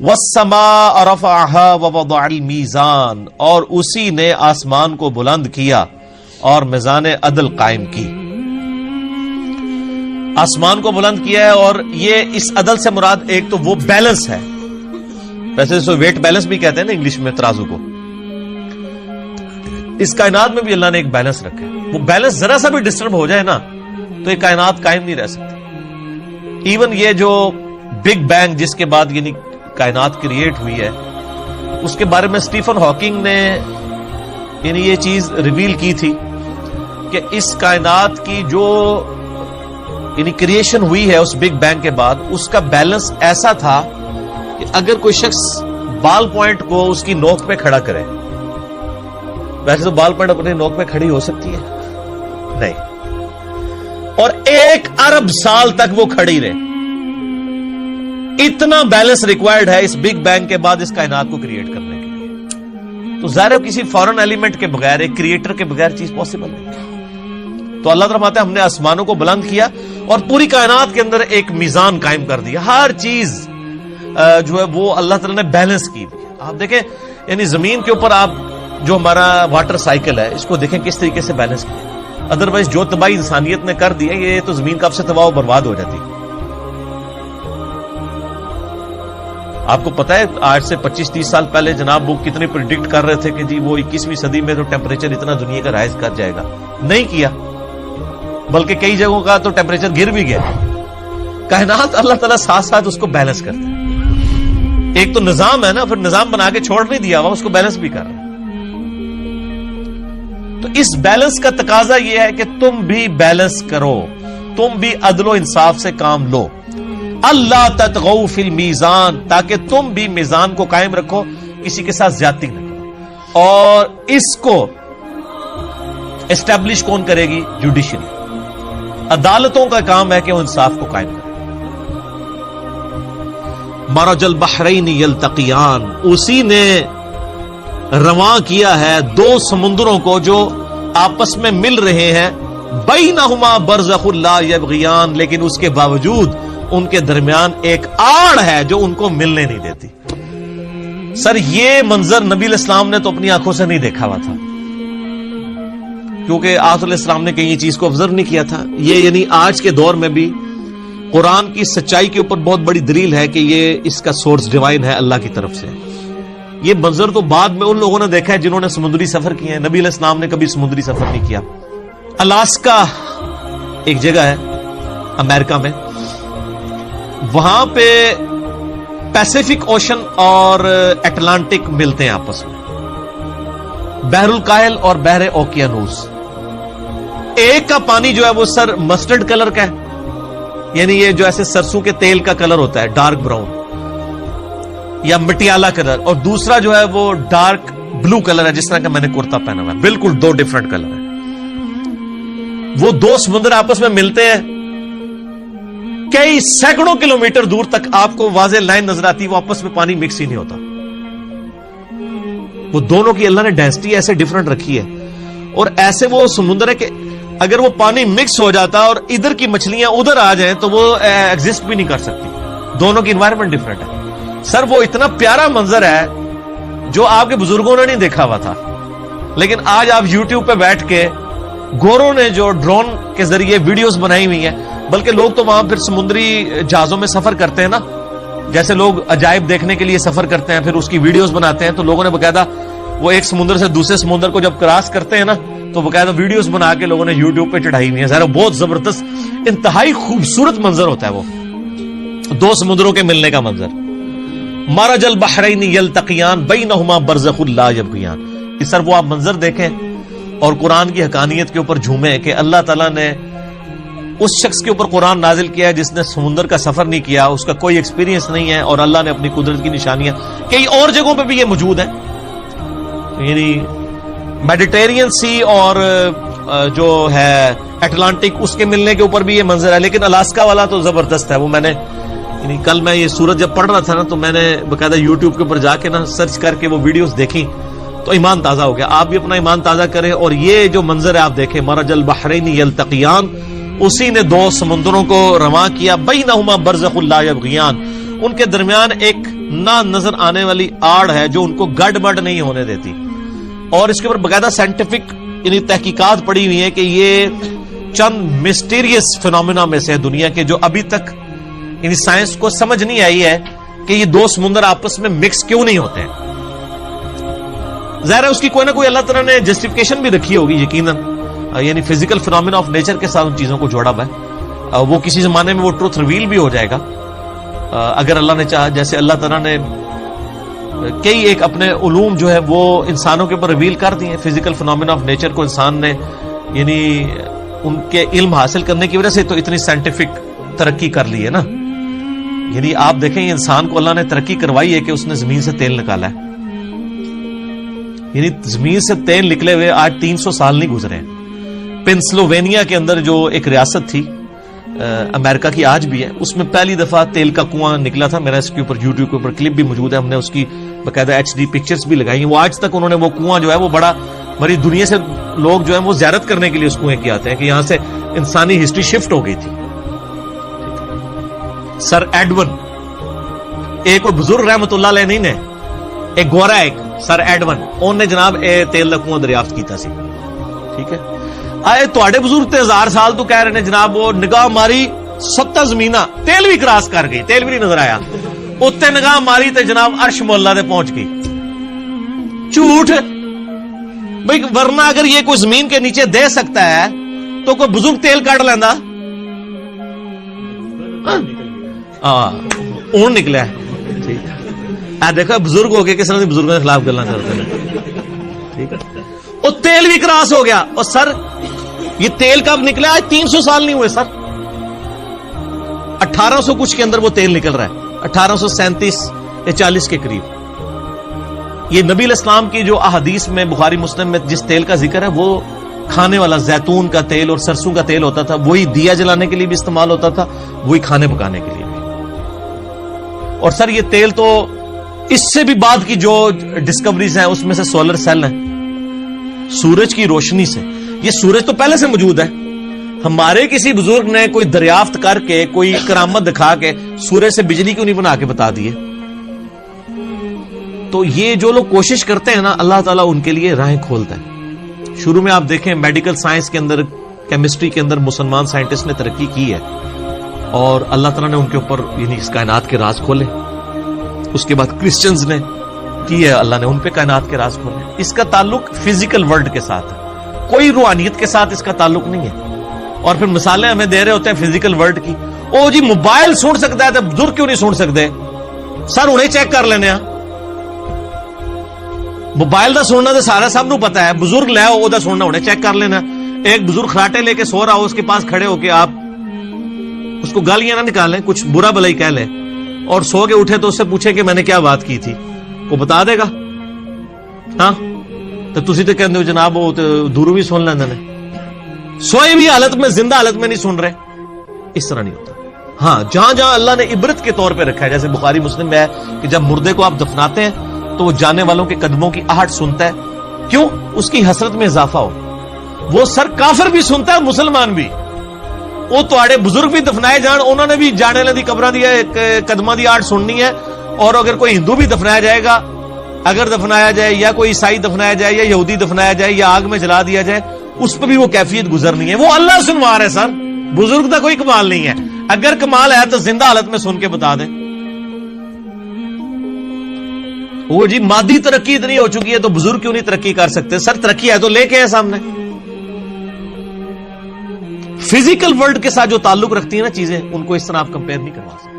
والسماء رفعها ووضع المیزان، اور اسی نے آسمان کو بلند کیا اور میزان عدل قائم کی. آسمان کو بلند کیا ہے، اور یہ اس عدل سے مراد ایک تو وہ بیلنس ہے، ویسے تو ویٹ بیلنس بھی کہتے ہیں نا انگلش میں ترازو کو. اس کائنات میں بھی اللہ نے ایک بیلنس رکھا ہے. وہ بیلنس ذرا سا بھی ڈسٹرب ہو جائے نا تو یہ کائنات قائم نہیں رہ سکتی. ایون یہ جو بگ بینگ جس کے بعد یعنی کائنات کریٹ ہوئی ہے، اس کے بارے میں اسٹیفن ہاکنگ نے یعنی یہ چیز ریویل کی تھی کہ اس کائنات کی جو یعنی کریشن ہوئی ہے اس بگ بینگ کے بعد، اس کا بیلنس ایسا تھا کہ اگر کوئی شخص بال پوائنٹ کو اس کی نوک پہ کھڑا کرے، ویسے تو بال پوائنٹ اپنے نوک پہ کھڑی ہو سکتی ہے نہیں، اور 1 ارب سال تک وہ کھڑی رہے، اتنا بیلنس ریکوائرڈ ہے اس بگ بینگ کے بعد اس کائنات کو کریٹ کرنے کے لیے. تو ظاہر ہے کسی فورن ایلیمنٹ کے بغیر، ایک کریٹر کے بغیر چیز پاسبل نہیں. تو اللہ تعالیٰ فرماتا ہے ہم نے آسمانوں کو بلند کیا اور پوری کائنات کے اندر ایک میزان قائم کر دیا. ہر چیز جو ہے وہ اللہ تعالیٰ نے بیلنس کی. آپ دیکھیں یعنی زمین کے اوپر آپ جو ہمارا واٹر سائیکل ہے اس کو دیکھیں کس طریقے سے بیلنس کیا. ادروائز جو تباہی انسانیت نے کر دی ہے، یہ تو زمین کب سے تباہ و برباد ہو جاتی. آپ کو پتا ہے آج سے 25-30 سال پہلے جناب وہ کتنی پریڈکٹ کر رہے تھے کہ جی وہ 21ویں صدی میں تو ٹیمپریچر اتنا دنیا کا رائز کر جائے گا. نہیں کیا، بلکہ کئی جگہوں کا تو ٹیمپریچر گر بھی گیا. کائنات اللہ تعالیٰ ساتھ ساتھ اس کو بیلنس کرتا ہے. ایک تو نظام ہے نا، پھر نظام بنا کے چھوڑ نہیں دیا ہوا، اس کو بیلنس بھی کر رہا ہے. تو اس بیلنس کا تقاضا یہ ہے کہ تم بھی بیلنس کرو، تم بھی عدل و انصاف سے کام لو. اللہ تطغوا فی المیزان، تاکہ تم بھی میزان کو قائم رکھو، کسی کے ساتھ زیادتی نہ کرو. اور اس کو اسٹیبلش کون کرے گی؟ جوڈیشری. عدالتوں کا کام ہے کہ وہ انصاف کو قائم کرے. مرج البحرین یلتقیان، اسی نے رواں کیا ہے 2 سمندروں کو جو آپس میں مل رہے ہیں. بینہما برزخ لا یبغیان، لیکن اس کے باوجود ان کے درمیان ایک آڑ ہے جو ان کو ملنے نہیں دیتی. سر یہ منظر نبی علیہ السلام نے تو اپنی آنکھوں سے نہیں دیکھا ہوا تھا، کیونکہ آدم علیہ السلام نے کہیں یہ چیز کو آبزرو نہیں کیا تھا. یہ یعنی آج کے دور میں بھی قرآن کی سچائی کے اوپر بہت بڑی دلیل ہے کہ یہ اس کا سورس ڈیوائن ہے اللہ کی طرف سے. یہ منظر تو بعد میں ان لوگوں نے دیکھا ہے جنہوں نے سمندری سفر کیے ہیں. نبی علیہ السلام نے کبھی سمندری سفر نہیں کیا. الاسکا ایک جگہ ہے امریکہ میں، وہاں پہ پیسیفک اوشن اور اٹلانٹک ملتے ہیں آپس میں، بحر الکاہل اور بحر اوکیانوس. ایک کا پانی جو ہے وہ سر مسٹرڈ کلر کا ہے، یعنی یہ جو ایسے سرسوں کے تیل کا کلر ہوتا ہے ڈارک براؤن یا مٹیالہ کلر، اور دوسرا جو ہے وہ ڈارک بلو کلر ہے جس طرح کا میں نے کرتا پہنا ہوا ہے. بالکل 2 ڈیفرنٹ کلر ہیں. وہ 2 سمندر آپس میں ملتے ہیں، کئی سینکڑوں کلومیٹر دور تک آپ کو واضح لائن نظر آتی، وہ آپس میں پانی مکس ہی نہیں ہوتا. وہ دونوں کی اللہ نے ڈینسٹی ایسے ڈیفرنٹ رکھی ہے، اور ایسے وہ سمندر ہے کہ اگر وہ پانی مکس ہو جاتا اور ادھر کی مچھلیاں ادھر آ جائیں تو وہ ایگزسٹ بھی نہیں کر سکتی. دونوں کی انوائرمنٹ ڈیفرنٹ ہے. سر وہ اتنا پیارا منظر ہے جو آپ کے بزرگوں نے نہیں دیکھا ہوا تھا، لیکن آج آپ یوٹیوب پہ بیٹھ کے گوروں نے جو ڈرون کے ذریعے ویڈیوز بنائی ہوئی ہیں، بلکہ لوگ تو وہاں پھر سمندری جہازوں میں سفر کرتے ہیں نا، جیسے لوگ عجائب دیکھنے کے لیے سفر کرتے ہیں پھر اس کی ویڈیوز بناتے ہیں. تو لوگوں نے باقاعدہ وہ ایک سمندر سے دوسرے سمندر کو جب کراس کرتے ہیں نا تو باقاعدہ ویڈیوز بنا کے لوگوں نے یوٹیوب پہ چڑھائی ہوئی ہیں. ذرا بہت زبردست انتہائی خوبصورت منظر ہوتا ہے وہ 2 سمندروں کے ملنے کا منظر. مرج البحرین یلتقیان بینہما برزخ لا یبغیان. اس سر وہ آپ منظر دیکھیں اور قرآن کی حقانیت کے اوپر جھومیں کہ اللہ تعالیٰ نے اس شخص کے اوپر قرآن نازل کیا ہے جس نے سمندر کا سفر نہیں کیا، اس کا کوئی ایکسپیرینس نہیں ہے، اور اللہ نے اپنی قدرت کی نشانیاں کئی اور جگہوں پہ بھی یہ موجود ہیں. یعنی میڈیٹرینین سی اور جو ہے اٹلانٹک اس کے ملنے کے اوپر بھی یہ منظر ہے. لیکن الاسکا والا تو زبردست ہے. وہ میں نے یعنی کل میں یہ سورج جب پڑھ رہا تھا نا تو میں نے باقاعدہ یوٹیوب کے اوپر جا کے نا سرچ کر کے وہ ویڈیوز دیکھی تو ایمان تازہ ہو گیا. آپ بھی اپنا ایمان تازہ کریں اور یہ جو منظر ہے آپ دیکھیں. مرج البحرین یلتقیان، اسی نے 2 سمندروں کو رواں کیا. بینہما برزخ لا یبغیان، ان کے درمیان ایک نہ نظر آنے والی آڑ ہے جو ان کو گڑبڑ نہیں ہونے دیتی. اور اس کے اوپر باقاعدہ سائنٹیفک یعنی تحقیقات پڑی ہوئی ہیں کہ یہ چند مسٹیریس فینومینا میں سے دنیا کے جو ابھی تک یعنی سائنس کو سمجھ نہیں آئی ہے کہ یہ دو سمندر آپس میں مکس کیوں نہیں ہوتے ہیں. ظاہر ہے اس کی کوئی نہ کوئی اللہ تعالیٰ نے جسٹیفیکیشن بھی رکھی ہوگی یقیناً, یعنی فزیکل فینومینا آف نیچر کے ساتھ ان چیزوں کو جوڑا ہوا ہے. وہ کسی زمانے میں وہ ٹروتھ ریویل بھی ہو جائے گا اگر اللہ نے چاہا. جیسے اللہ تعالیٰ نے کئی ایک اپنے علوم جو ہے وہ انسانوں کے اوپر ریویل کر دی ہیں. فزیکل فینومینا آف نیچر کو انسان نے یعنی ان کے علم حاصل کرنے کی وجہ سے تو اتنی سائنٹیفک ترقی کر لی ہے نا. یعنی آپ دیکھیں انسان کو اللہ نے ترقی کروائی ہے کہ اس نے زمین سے تیل نکالا ہے. یعنی زمین سے تیل نکلے ہوئے آج 300 سال نہیں گزرے ہیں. پینسلوینیا کے اندر جو ایک ریاست تھی امریکہ کی آج بھی ہے, اس میں پہلی دفعہ تیل کا کنواں نکلا تھا. میرا اس کے اوپر یوٹیوب کے اوپر کلپ بھی موجود ہے, ہم نے اس کی باقاعدہ HD پکچرز بھی لگائی ہیں. وہ آج تک انہوں نے وہ کنواں جو ہے وہ بڑا بڑی دنیا سے لوگ جو ہے وہ زیارت کرنے کے لیے اس کنویں کے آتے ہیں کہ یہاں سے انسانی ہسٹری شفٹ ہو گئی تھی. سر ایڈون ایک کوئی بزرگ رحمت اللہ علیہ نہیں نے, ایک گورا ایک سر ایڈون ان نے جناب تیل کا کنواں دریافت کیتا سی. ٹھیک ہے, آئے تواڈے بزرگ تے 1000 سال تو کہہ رہے ہیں جناب وہ نگاہ ماری 70 زمینہ تیل بھی کراس کر گئی, تیل بھی نہیں نظر آیا. اتنے نگاہ ماری تے جناب عرش مولا دے پہنچ گئی. جھوٹ بھائی, ورنہ اگر یہ کوئی زمین کے نیچے دے سکتا ہے تو کوئی بزرگ تیل کاٹ لینا. اون نکلا ہے. دیکھا بزرگ ہو گئے کس طرح بزرگوں کے خلاف گلا کرتے ہیں. ٹھیک ہے, اور تیل بھی کراس ہو گیا. اور سر یہ تیل کب نکلا؟ آج 300 سال نہیں ہوئے سر, 1800 کچھ کے اندر وہ تیل نکل رہا ہے, 1837 یا 40 کے قریب. یہ نبی علیہ السلام کی جو احادیث میں بخاری مسلم میں جس تیل کا ذکر ہے وہ کھانے والا زیتون کا تیل اور سرسوں کا تیل ہوتا تھا. وہی دیا جلانے کے لیے بھی استعمال ہوتا تھا, وہی کھانے پکانے کے لیے بھی. اور سر یہ تیل تو اس سے بھی بعد کی جو ڈسکوریز ہیں اس میں سے سولر سیل ہیں, سورج کی روشنی سے. یہ سورج تو پہلے سے موجود ہے, ہمارے کسی بزرگ نے کوئی دریافت کر کے کوئی کرامت دکھا کے سورج سے بجلی کیوں نہیں بنا کے بتا دیے؟ تو یہ جو لوگ کوشش کرتے ہیں نا اللہ تعالیٰ ان کے لیے راہیں کھولتا ہے. شروع میں آپ دیکھیں میڈیکل سائنس کے اندر, کیمسٹری کے اندر مسلمان سائنٹسٹ نے ترقی کی ہے اور اللہ تعالیٰ نے ان کے اوپر یعنی اس کائنات کے راز کھولے. اس کے بعد کرسچنز نے کی ہے, اللہ نے ان پہ کائنات کے راز کھولے. اس کا تعلق فزیکل ورلڈ کے ساتھ ہے, کوئی روحانیت کے ساتھ اس کا تعلق نہیں ہے. اور پھر مثالیں ہمیں دے رہے ہوتے ہیں فزیکل ورلڈ کی. او جی موبائل سن سکتا ہے تو بزرگ کیوں نہیں سن سکتے؟ سر انہیں چیک کر لینے. موبائل دا سننا تو سارا سب نو پتا ہے, بزرگ لے او دا سننا انہیں چیک کر لینا. ایک بزرگ خراٹے لے کے سو رہا ہو, اس کے پاس کھڑے ہو کے آپ اس کو گالیاں نہ نکالیں, کچھ برا بھلا ہی کہہ لیں, اور سو کے اٹھے تو اس سے پوچھے کہ میں نے کیا بات کی تھی, کو بتا دے گا. ہاں تو تسی تو کہندے ہو جناب وہ دورو بھی سن لیندے نے, سوئے بھی حالت میں زندہ حالت میں نہیں سن رہے. اس طرح نہیں ہوتا. ہاں جہاں جہاں اللہ نے عبرت کے طور پہ رکھا ہے, جیسے بخاری مسلم میں ہے کہ جب مردے کو آپ دفناتے ہیں تو وہ جانے والوں کے قدموں کی آہٹ سنتا ہے. کیوں؟ اس کی حسرت میں اضافہ ہو. وہ سر کافر بھی سنتا ہے, مسلمان بھی. وہ تواڈے بزرگ بھی دفنائے جان, انہوں نے بھی جانے والے دی قبراں دی قدماں دی آہٹ سننی ہے. اور اگر کوئی ہندو بھی دفنایا جائے گا, اگر دفنایا جائے, یا کوئی عیسائی دفنایا جائے, یا یہودی دفنایا جائے, یا آگ میں جلا دیا جائے, اس پہ بھی وہ کیفیت گزرنی ہے. وہ اللہ سنوا رہے سر, بزرگ کا کوئی کمال نہیں ہے. اگر کمال ہے تو زندہ حالت میں سن کے بتا دیں. وہ جی مادی ترقی اتنی ہو چکی ہے تو بزرگ کیوں نہیں ترقی کر سکتے؟ سر ترقی ہے تو لے کے ہے سامنے. فزیکل ورلڈ کے ساتھ جو تعلق رکھتی ہیں نا چیزیں, ان کو اس طرح آپ کمپیئر نہیں کروا سکتے.